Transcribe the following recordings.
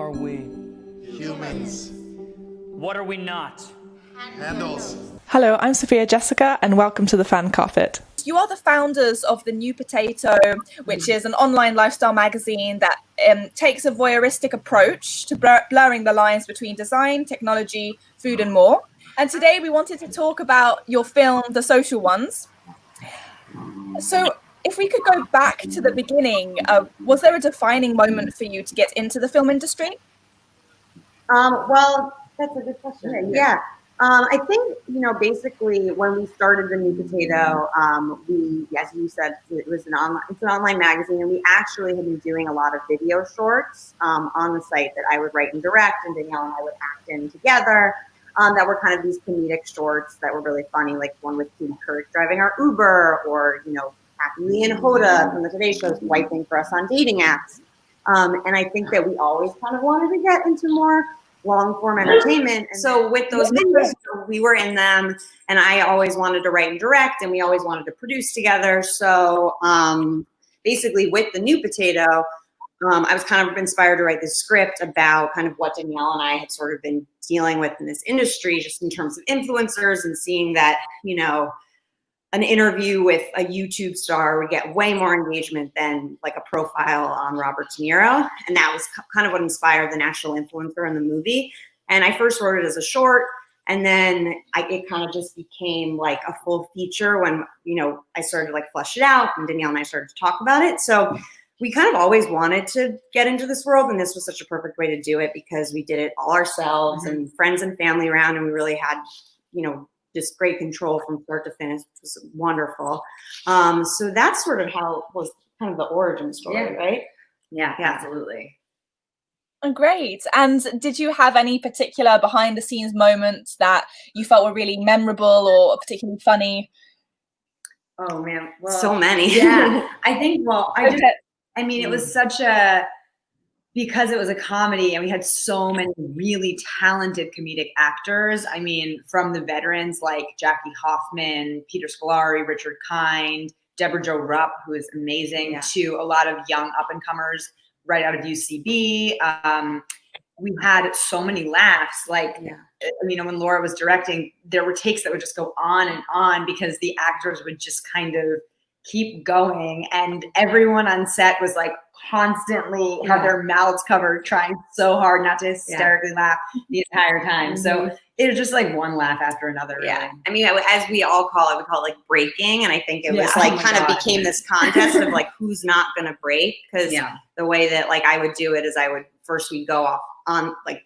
are we? Humans. What are we not? Handles. Hello, I'm Sophia Jessica, and welcome to the Fan Carpet. You are the founders of The New Potato, which is an online lifestyle magazine that takes a voyeuristic approach to blurring the lines between design, technology, food, and more. And today we wanted to talk about your film, The Social Ones. So if we could go back to the beginning, was there a defining moment for you to get into the film industry? Well, that's a good question. Yeah. I think, basically when we started The New Potato, we, as you said, it's an online magazine, and we actually had been doing a lot of video shorts on the site that I would write and direct, and Danielle and I would act in together. That were kind of these comedic shorts that were really funny, like one with Katie Couric driving our Uber, or, Happy Lee and Hoda from the Today Show swiping for us on dating apps. And I think that we always kind of wanted to get into more long form entertainment. And so with those videos, we were in them, and I always wanted to write and direct, and we always wanted to produce together. So basically with The New Potato, I was kind of inspired to write this script about kind of what Danielle and I had sort of been dealing with in this industry, just in terms of influencers, and seeing that, an interview with a YouTube star would get way more engagement than like a profile on Robert De Niro. And that was kind of what inspired the national influencer in the movie. And I first wrote it as a short, and then it kind of just became like a full feature when, I started to like flesh it out, and Danielle and I started to talk about it. So we kind of always wanted to get into this world, and this was such a perfect way to do it because we did it all ourselves and friends and family around, and we really had, just great control from start to finish, which was wonderful. So that's sort of how it was kind of the origin story, right? Yeah, absolutely. Great. And did you have any particular behind the scenes moments that you felt were really memorable or particularly funny? Oh man, Well, so many. Yeah, I think, it was because it was a comedy and we had so many really talented comedic actors. I mean, from the veterans like Jackie Hoffman, Peter Scolari, Richard Kind, Deborah Jo Rupp, who is amazing, to a lot of young up-and-comers right out of UCB. We had so many laughs. When Laura was directing, there were takes that would just go on and on because the actors would just kind of keep going, and everyone on set was like constantly have their mouths covered, trying so hard not to hysterically laugh the entire time. So it was just like one laugh after another. Really. Yeah. I mean, as we all call it, we call it like breaking. And I think it was became this contest of like, who's not going to break. Cause the way that like I would do it is we'd go off on like,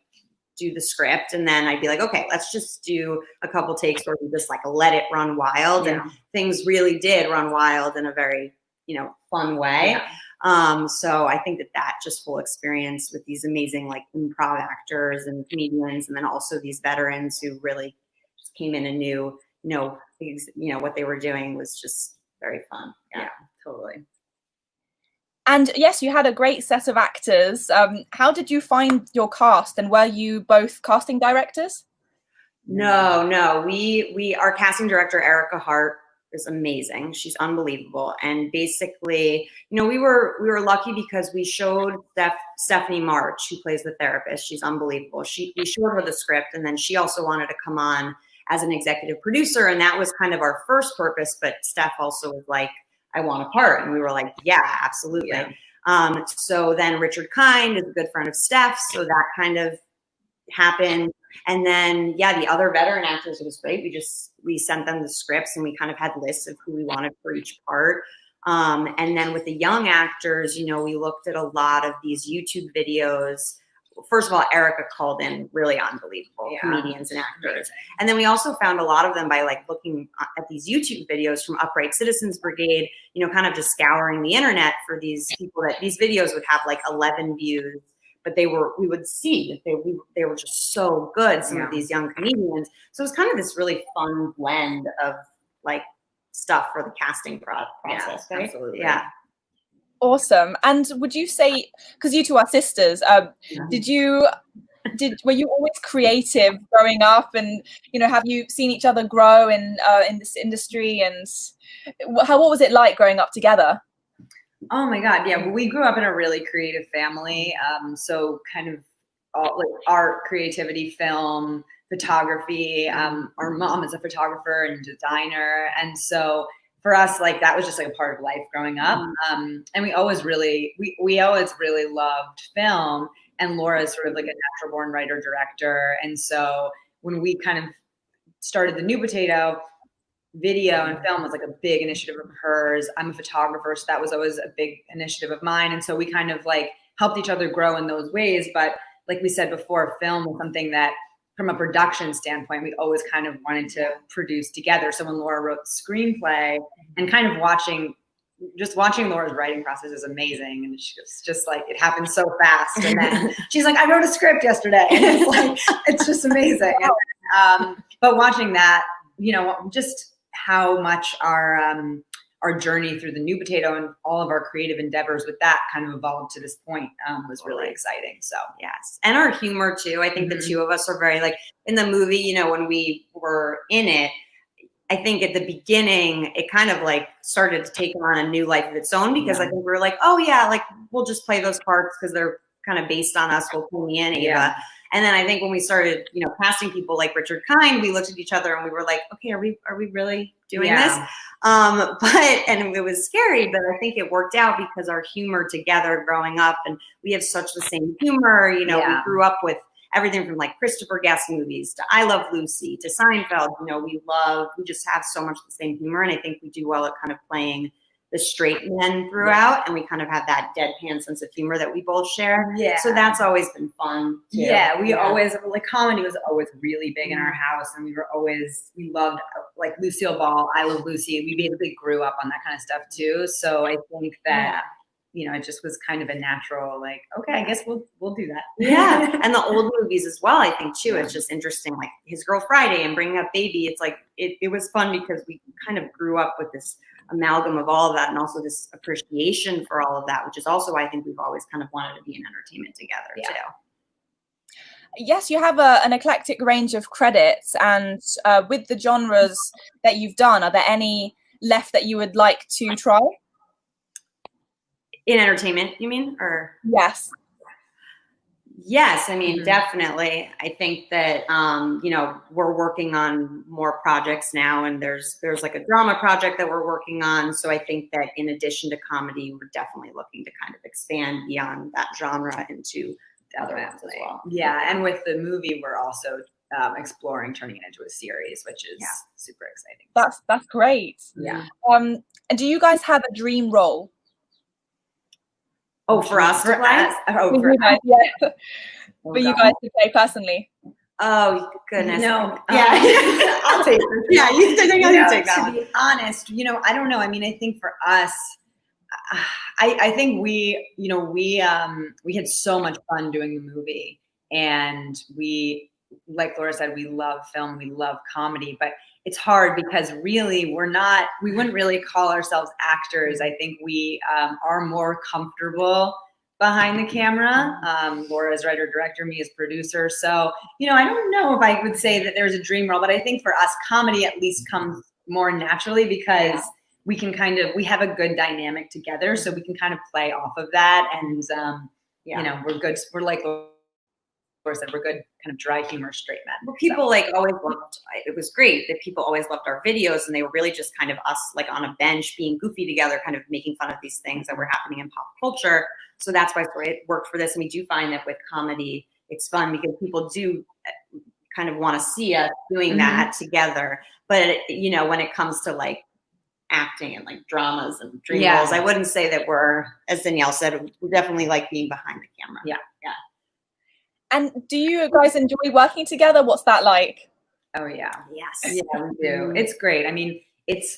do the script, and then I'd be like, okay, let's just do a couple takes where we just like let it run wild. And things really did run wild in a very, fun way. So I think that just full experience with these amazing like improv actors and comedians, and then also these veterans who really just came in and knew, what they were doing was just very fun. Yeah, totally. And yes, you had a great set of actors. How did you find your cast, and were you both casting directors? No. Our casting director, Erica Hart, is amazing. She's unbelievable. And basically, we were lucky because we showed Stephanie March, who plays the therapist. She's unbelievable. We showed her the script, and then she also wanted to come on as an executive producer. And that was kind of our first purpose. But Steph also was like, I want a part. And we were like, yeah, absolutely. Yeah. So then Richard Kind is a good friend of Steph. So that kind of happened. And then, the other veteran actors, it was great. We sent them the scripts, and we kind of had lists of who we wanted for each part. And then with the young actors, we looked at a lot of these YouTube videos. First of all, Erica called in really unbelievable comedians and actors. And then we also found a lot of them by like looking at these YouTube videos from Upright Citizens Brigade, kind of just scouring the internet for these people that these videos would have like 11 views, but we would see that they were just so good, some of these young comedians. So it was kind of this really fun blend of like stuff for the casting process. Right? Absolutely. Yeah. Awesome. And would you say, because you two are sisters, were you always creative growing up, and have you seen each other grow in this industry, and what was it like growing up together? Oh my God, yeah. Well, we grew up in a really creative family, so kind of all like art, creativity, film, photography. Our mom is a photographer and designer, and so for us, like that was just like a part of life growing up. And we always really loved film. And Laura is sort of like a natural born writer director, and so when we kind of started the New Potato, video and film was like a big initiative of hers. I'm a photographer, so that was always a big initiative of mine. And so we kind of like helped each other grow in those ways. But like we said before, film was something that from a production standpoint, we always kind of wanted to produce together. So when Laura wrote the screenplay and kind of watching Laura's writing process is amazing. And she's just like, it happens so fast. And then she's like, I wrote a script yesterday. And it's like, it's just amazing. But watching that, you know, just how much our journey through the New Potato and all of our creative endeavors with that kind of evolved to this point was really exciting. So yes, and our humor too. I think the two of us are very like in the movie. You know, when we were in it, I think at the beginning it kind of like started to take on a new life of its own because I think we were like, oh yeah, like we'll just play those parts because they're kind of based on us. We'll pull me in, Ava. Yeah. And then I think when we started, you know, casting people like Richard Kind, we looked at each other and we were like, okay, are we really doing this? And it was scary, but I think it worked out because our humor together growing up, and we have such the same humor. You know, we grew up with everything from like Christopher Guest movies to I Love Lucy to Seinfeld. You know, we just have so much the same humor, and I think we do well at kind of playing the straight men throughout, and we kind of have that deadpan sense of humor that we both share. Yeah. So that's always been fun too. Yeah, we always, like, comedy was always really big in our house, and we loved like Lucille Ball, I Love Lucy. We basically grew up on that kind of stuff too. So I think that you know, it just was kind of a natural, like, okay, I guess we'll do that. Yeah, and the old movies as well, I think too. It's just interesting, like His Girl Friday and Bringing Up Baby. It's like it was fun because we kind of grew up with this amalgam of all of that, and also this appreciation for all of that, which is also why I think we've always kind of wanted to be in entertainment together too. Yes, you have an eclectic range of credits, and with the genres that you've done, are there any left that you would like to try? In entertainment, you mean? Or yes. Yes, I mean, definitely. I think that, you know, we're working on more projects now, and there's like a drama project that we're working on. So I think that in addition to comedy, we're definitely looking to kind of expand beyond that genre into other ones as well. Yeah, and with the movie, we're also exploring turning it into a series, which is super exciting. That's great. Yeah. And do you guys have a dream role? Oh, for us to play? Oh, for you guys, yeah. For you guys to play personally. Oh goodness. No. Yeah. I'll take this. Yeah, you take that one. To be honest, you know, I don't know. I mean, I think for us, I think we had so much fun doing the movie, and we, like Laura said, we love film, we love comedy, but it's hard because really we wouldn't really call ourselves actors. I think we are more comfortable behind the camera. Laura is writer, director, me as producer. So, you know, I don't know if I would say that there's a dream role, but I think for us, comedy at least comes more naturally because we have a good dynamic together. So we can kind of play off of that. And, you know, we're good. We're like, said, we're good kind of dry humor straight men. Well, people always loved, it was great that people always loved our videos, and they were really just kind of us like on a bench being goofy together, kind of making fun of these things that were happening in pop culture. So that's why it worked for this. And we do find that with comedy, it's fun because people do kind of want to see us doing that together. But, you know, when it comes to like acting and like dramas and dream roles, I wouldn't say that we're, as Danielle said, we definitely like being behind the camera. Yeah. And do you guys enjoy working together? What's that like? Oh yeah. Yes. Yeah, we do. It's great. I mean,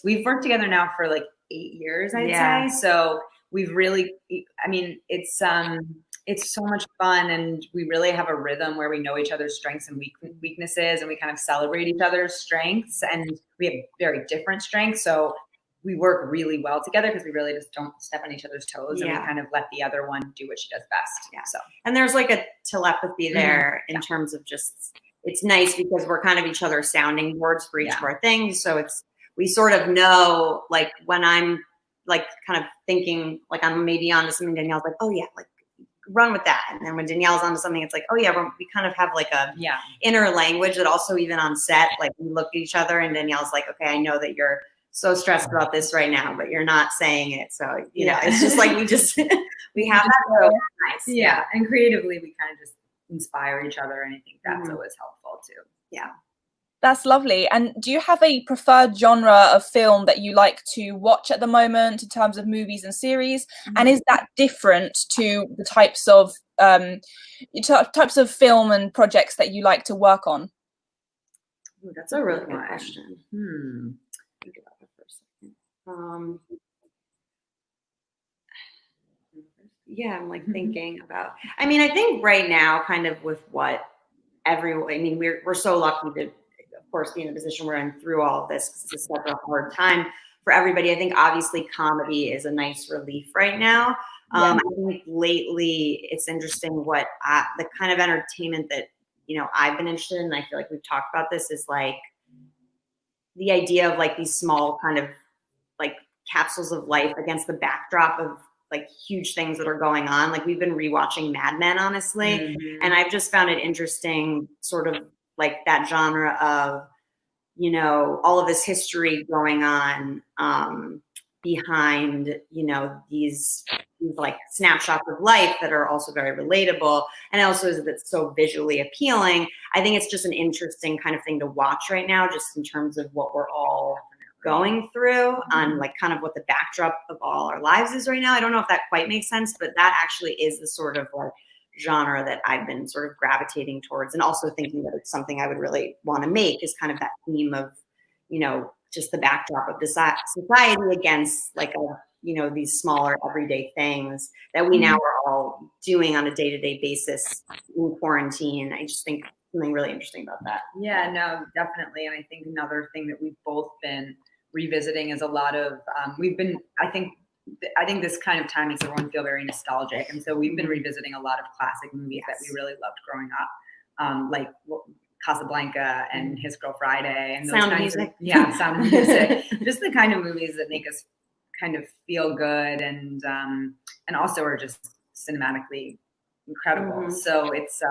we've worked together now for like 8 years, I'd say. So we've really, I mean, it's so much fun, and we really have a rhythm where we know each other's strengths and weaknesses, and we kind of celebrate each other's strengths, and we have very different strengths. So we work really well together because we really just don't step on each other's toes, and we kind of let the other one do what she does best. Yeah. So, and there's like a telepathy there in terms of just, it's nice because we're kind of each other's sounding boards for each of our things. So we sort of know, like when I'm like kind of thinking like I'm maybe onto something, Danielle's like, oh yeah, like run with that. And then when Danielle's onto something, it's like, oh yeah, we kind of have like a inner language that also even on set, like we look at each other and Danielle's like, okay, I know that you're so stressed about this right now, but you're not saying it. So, you know, it's just like, we have that. So nice. Yeah. And creatively, we kind of just inspire each other. And I think that's always helpful too. Yeah. That's lovely. And do you have a preferred genre of film that you like to watch at the moment in terms of movies and series? And is that different to the types of film and projects that you like to work on? Ooh, that's a really good question. Think about that for a second. Yeah, I'm like thinking about. I mean, I think right now, kind of with what everyone. I mean, we're so lucky to, of course, be in the position we're in through all of this, because it's such a hard time for everybody. I think obviously comedy is a nice relief right now. I think lately it's interesting what the kind of entertainment that, you know, I've been interested in. And I feel like we've talked about this, is like the idea of like these small kind of like capsules of life against the backdrop of like huge things that are going on. Like we've been rewatching Mad Men, honestly. And I've just found it interesting, sort of like that genre of, you know, all of this history going on behind, you know, these like snapshots of life that are also very relatable. And also is that so visually appealing. I think it's just an interesting kind of thing to watch right now, just in terms of what we're all going through on like kind of what the backdrop of all our lives is right now. I don't know if that quite makes sense, but that actually is the sort of like genre that I've been sort of gravitating towards, and also thinking that it's something I would really want to make, is kind of that theme of, you know, just the backdrop of the society against like you know, these smaller everyday things that we now are all doing on a day-to-day basis in quarantine. I just think something really interesting about that. Yeah, no, definitely. And I think another thing that we've both been revisiting is a lot of, I think this kind of time makes everyone feel very nostalgic. And so we've been revisiting a lot of classic movies that we really loved growing up, like Casablanca and His Girl Friday and those Sound of kinds Music. of Sound of Music. Just the kind of movies that make us kind of feel good and also are just cinematically incredible. So it's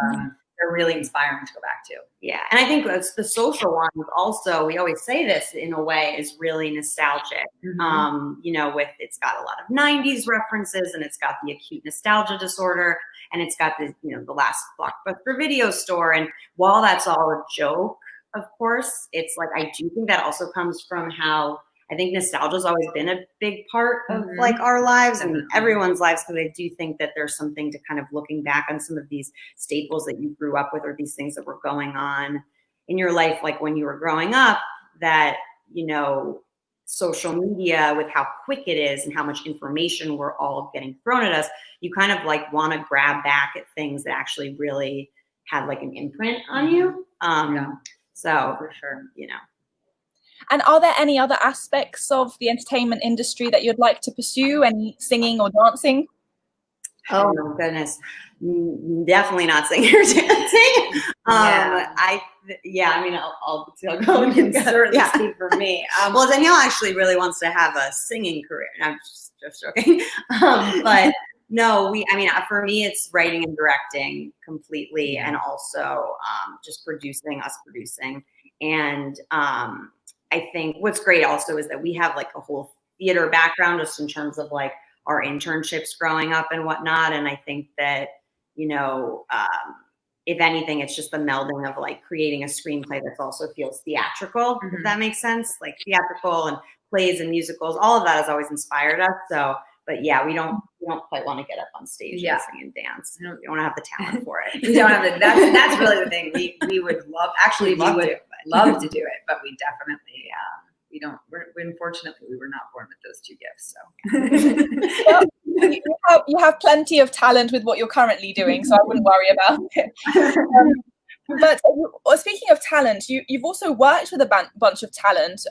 they're really inspiring to go back to. Yeah, and I think that's the social one also, we always say this in a way, is really nostalgic. You know, it's got a lot of 90s references, and it's got the acute nostalgia disorder, and it's got the, you know, the last blockbuster video store. And while that's all a joke, of course, it's like, I do think that also comes from how I think nostalgia has always been a big part of like our lives and everyone's lives, because I do think that there's something to kind of looking back on some of these staples that you grew up with, or these things that were going on in your life, like when you were growing up, that, you know, social media, with how quick it is and how much information we're all getting thrown at us, you kind of like want to grab back at things that actually really had like an imprint on you. So for sure, you know. And are there any other aspects of the entertainment industry that you'd like to pursue? Any singing or dancing? Oh my goodness, definitely not singing or dancing. I mean, I'll go and certainly speak for me. Well, Danielle actually really wants to have a singing career, and I'm just joking. But no, for me, it's writing and directing completely, and also just producing. And I think what's great also is that we have like a whole theater background, just in terms of like our internships growing up and whatnot. And I think that, you know, if anything, it's just the melding of like creating a screenplay that also feels theatrical, if that makes sense, like theatrical and plays and musicals, all of that has always inspired us. So, but yeah, we don't quite want to get up on stage and sing and dance. We don't have the talent for it. We don't have the, that's really the thing. We would love, actually, we would love to do it, but we definitely, unfortunately, we were not born with those two gifts. So well, you have plenty of talent with what you're currently doing, so I wouldn't worry about it. But speaking of talent, you've also worked with a bunch of talent.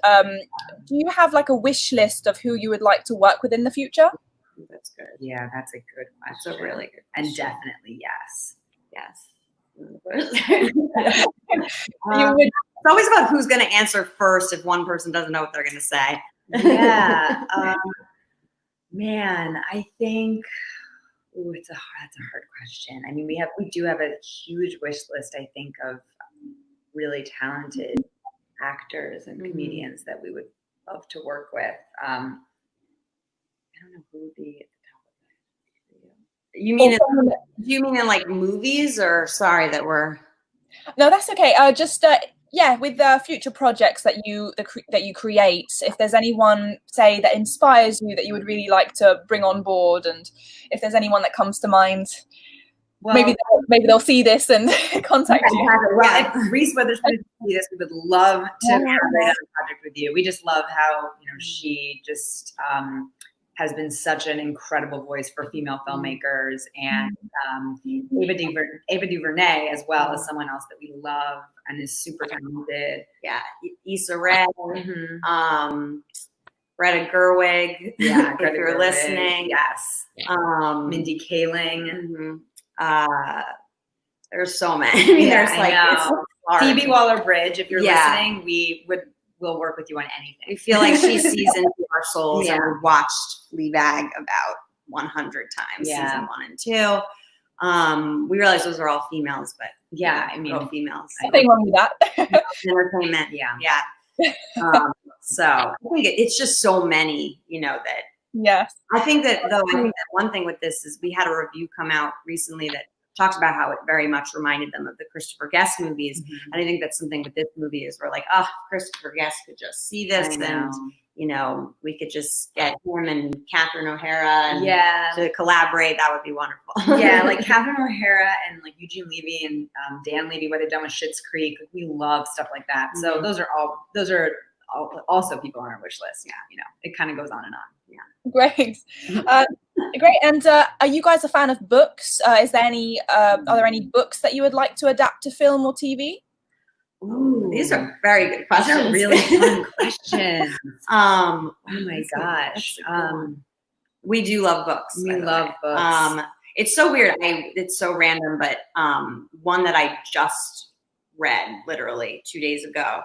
Do you have like a wish list of who you would like to work with in the future? That's good. Yeah, that's a good question. That's a really good question. And definitely yes. It's always about who's going to answer first if one person doesn't know what they're going to say. Yeah. Man, I think, Ooh, that's a hard question. I mean, we do have a huge wish list, I think, of really talented actors and comedians that we would love to work with. I don't know who would be at the top of that. You mean do you mean in like movies, or sorry that we're No, that's okay. Just with the future projects that you create, if there's anyone, say, that inspires you that you would really like to bring on board, and if there's anyone that comes to mind, Well, maybe they'll see this and contact you. Well, if Reese Witherspoon see this, we would love to have another project with you. We just love how she just has been such an incredible voice for female filmmakers, and Ava DuVernay as well as someone else that we love and is super talented. Yeah, Issa Rae, Greta Gerwig. Yeah, if you're Gerwig, listening, yes. Mindy Kaling. There's so many. I mean, there's like Phoebe Waller-Bridge. If you're listening, we'll work with you on anything. We feel like she sees into our souls, and we've watched Fleabag about 100 times, season 1 and 2. We realize those are all females, but I mean, all females. Nothing wrong with that. Entertainment, so I think it's just so many, that. Yes. I think that one thing with this is we had a review come out recently that talked about how it very much reminded them of the Christopher Guest movies. And I think that's something with this movie is we're like, Christopher Guest could just see this, and we could just get him and Catherine O'Hara to collaborate. That would be wonderful. Like Catherine O'Hara and like Eugene Levy and Dan Levy, what they've done with Schitt's Creek. We love stuff like that. So those are also people on our wish list. It kind of goes on and on. Great. Great. And are you guys a fan of books? Is there any? Are there any books that you would like to adapt to film or TV? Ooh, these are very good questions. These are really fun questions. Oh my gosh. We do love books. We love books. It's so weird. It's so random, but one that I just read literally 2 days ago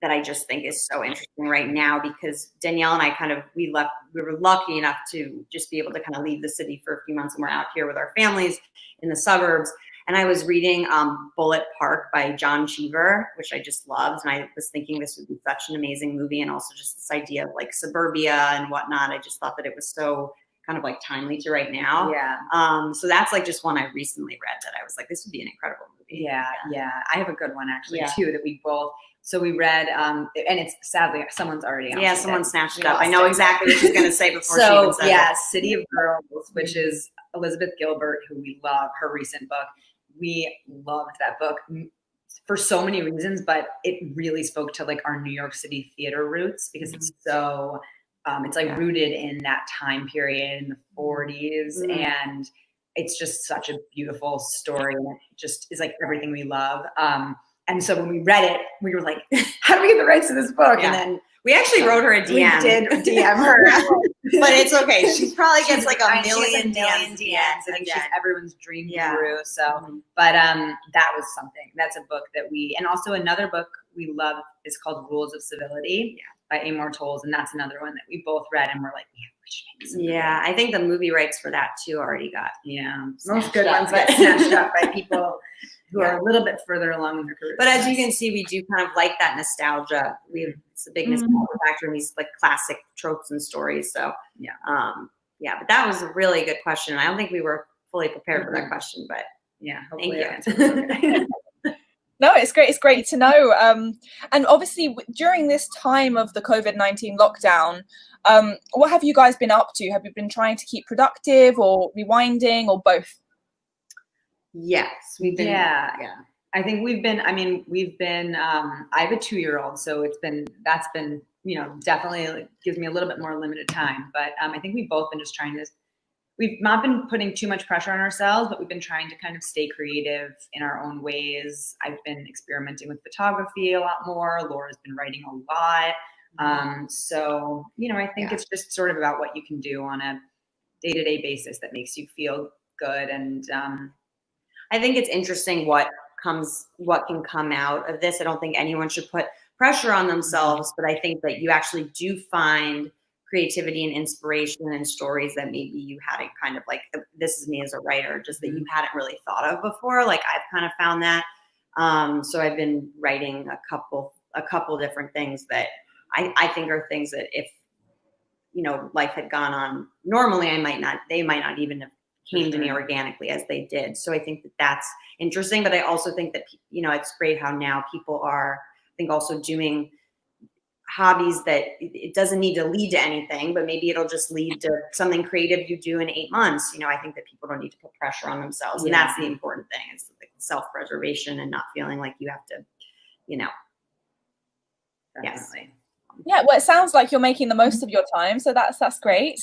that I just think is so interesting right now, because Danielle and I we were lucky enough to just be able to kind of leave the city for a few months, and we're out here with our families in the suburbs. And I was reading Bullet Park by John Cheever, which I just loved. And I was thinking this would be such an amazing movie. And also just this idea of like suburbia and whatnot. I just thought that it was so kind of like timely to right now. So that's like just one I recently read that I was like, this would be an incredible movie. Yeah. I have a good one actually too that we both. So we read, and it's sadly someone's already on. Someone snatched it up. I know exactly what she's going to say before she even says it. City of Girls, which is Elizabeth Gilbert, who we love, her recent book. We loved that book for so many reasons, but it really spoke to like our New York City theater roots, because it's so, it's like rooted in that time period in the 40s. And it's just such a beautiful story. And it just is like everything we love. And so when we read it, we were like, how do we get the rights to this book? And then we actually wrote her a DM. We did DM her. But it's okay. She probably gets like a million DMs. I think she's everyone's dream guru. So, but that was something. That's a book that and also another book we love is called Rules of Civility by Amor Towles. And that's another one that we both read and we're like, we should make some. I think the movie rights for that too already got. Most good ones get snatched up by people who are a little bit further along in their career. But as you can see, we do kind of like that nostalgia. It's a big nostalgia factor in these like classic tropes and stories. So but that was a really good question. I don't think we were fully prepared for that question, but hopefully thank you. No, it's great. It's great to know. And obviously, during this time of the COVID-19 lockdown, what have you guys been up to? Have you been trying to keep productive, or rewinding, or both? Yes, we've been. I think we've been. I have a 2-year-old, so that's been definitely like, gives me a little bit more limited time. But I think we've both been just trying to. We've not been putting too much pressure on ourselves, but we've been trying to kind of stay creative in our own ways. I've been experimenting with photography a lot more. Laura's been writing a lot. So, I think it's just sort of about what you can do on a day-to-day basis that makes you feel good. And I think it's interesting what can come out of this. I don't think anyone should put pressure on themselves, but I think that you actually do find creativity and inspiration and stories that maybe you hadn't kind of like this is me as a writer, just that you hadn't really thought of before. Like I've kind of found that. So I've been writing a couple different things that I think are things that if, you know, life had gone on normally, they might not even have came to me organically as they did. So I think that that's interesting, but I also think that, you know, it's great how now people are, I think, also doing hobbies that it doesn't need to lead to anything, but maybe it'll just lead to something creative you do in 8 months. You know, I think that people don't need to put pressure on themselves. And that's the important thing. It's like self-preservation and not feeling like you have to, you know. Definitely. Yeah, well, it sounds like you're making the most of your time, so that's great.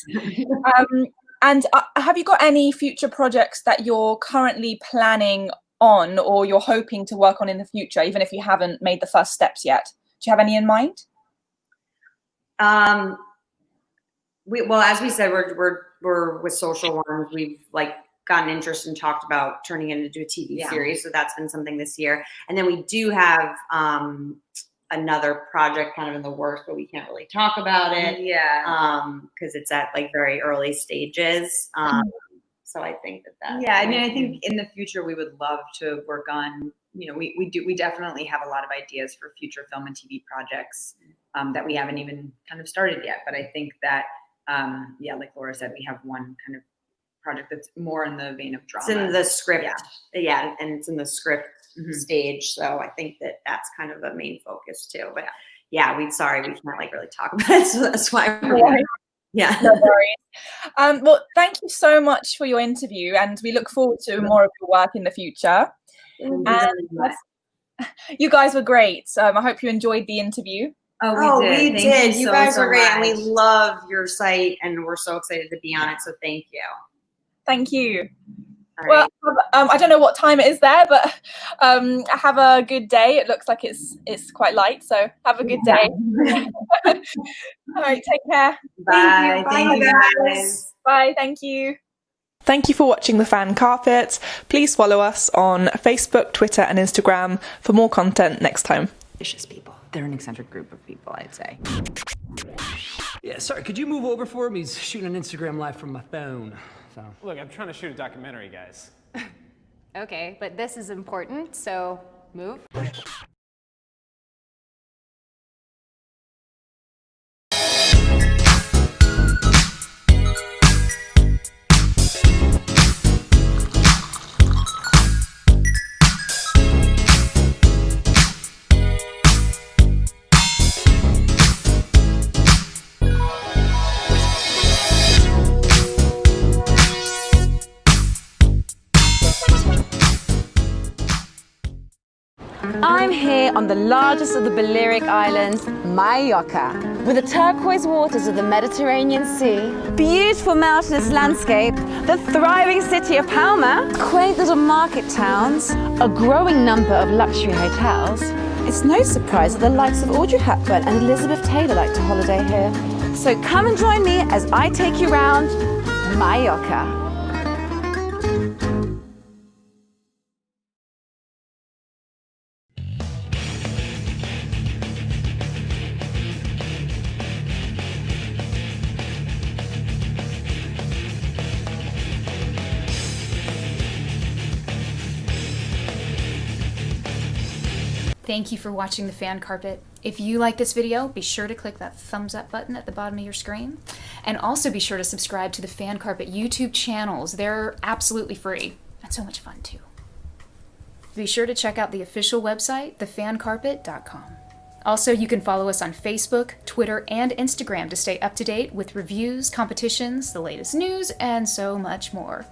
And have you got any future projects that you're currently planning on or you're hoping to work on in the future, even if you haven't made the first steps yet? Do you have any in mind? Well, as we said, we're with Social Ones. We've like gotten interest and talked about turning it into a TV series. So that's been something this year. And then we do have another project kind of in the works, but we can't really talk about it. Because it's at like very early stages. So I think that. Yeah, I mean, I think in the future we would love to work on, you know, we definitely have a lot of ideas for future film and TV projects that we haven't even kind of started yet. But I think that, like Laura said, we have one kind of project that's more in the vein of drama. It's in the script. Yeah, and it's in the script stage. So I think that that's kind of a main focus too. But yeah, we can't like really talk about it. So that's why we're yeah. No worries. Well, thank you so much for your interview, and we look forward to more of your work in the future. And you guys were great. I hope you enjoyed the interview. Oh, we did. You guys were great, much. and we love your site, and we're so excited to be on it. So thank you. Thank you. All well, right. I don't know what time it is there, but have a good day. It looks like it's quite light, so have a good day. All right, take care. Bye. Thank you, guys. Bye. Thank you. Thank you for watching The Fan Carpet. Please follow us on Facebook, Twitter and Instagram for more content next time. Vicious people. They're an eccentric group of people, I'd say. Yeah, sorry, could you move over for him? He's shooting an Instagram live from my phone. So. Look, I'm trying to shoot a documentary, guys. Okay, but this is important, so move. I'm here on the largest of the Balearic Islands, Mallorca, with the turquoise waters of the Mediterranean Sea, beautiful mountainous landscape, the thriving city of Palma, quaint little market towns, a growing number of luxury hotels. It's no surprise that the likes of Audrey Hepburn and Elizabeth Taylor like to holiday here. So come and join me as I take you round Mallorca. Thank you for watching The Fan Carpet. If you like this video, be sure to click that thumbs up button at the bottom of your screen. And also be sure to subscribe to the Fan Carpet YouTube channels. They're absolutely free and so much fun too. Be sure to check out the official website, thefancarpet.com. Also, you can follow us on Facebook, Twitter, and Instagram to stay up to date with reviews, competitions, the latest news, and so much more.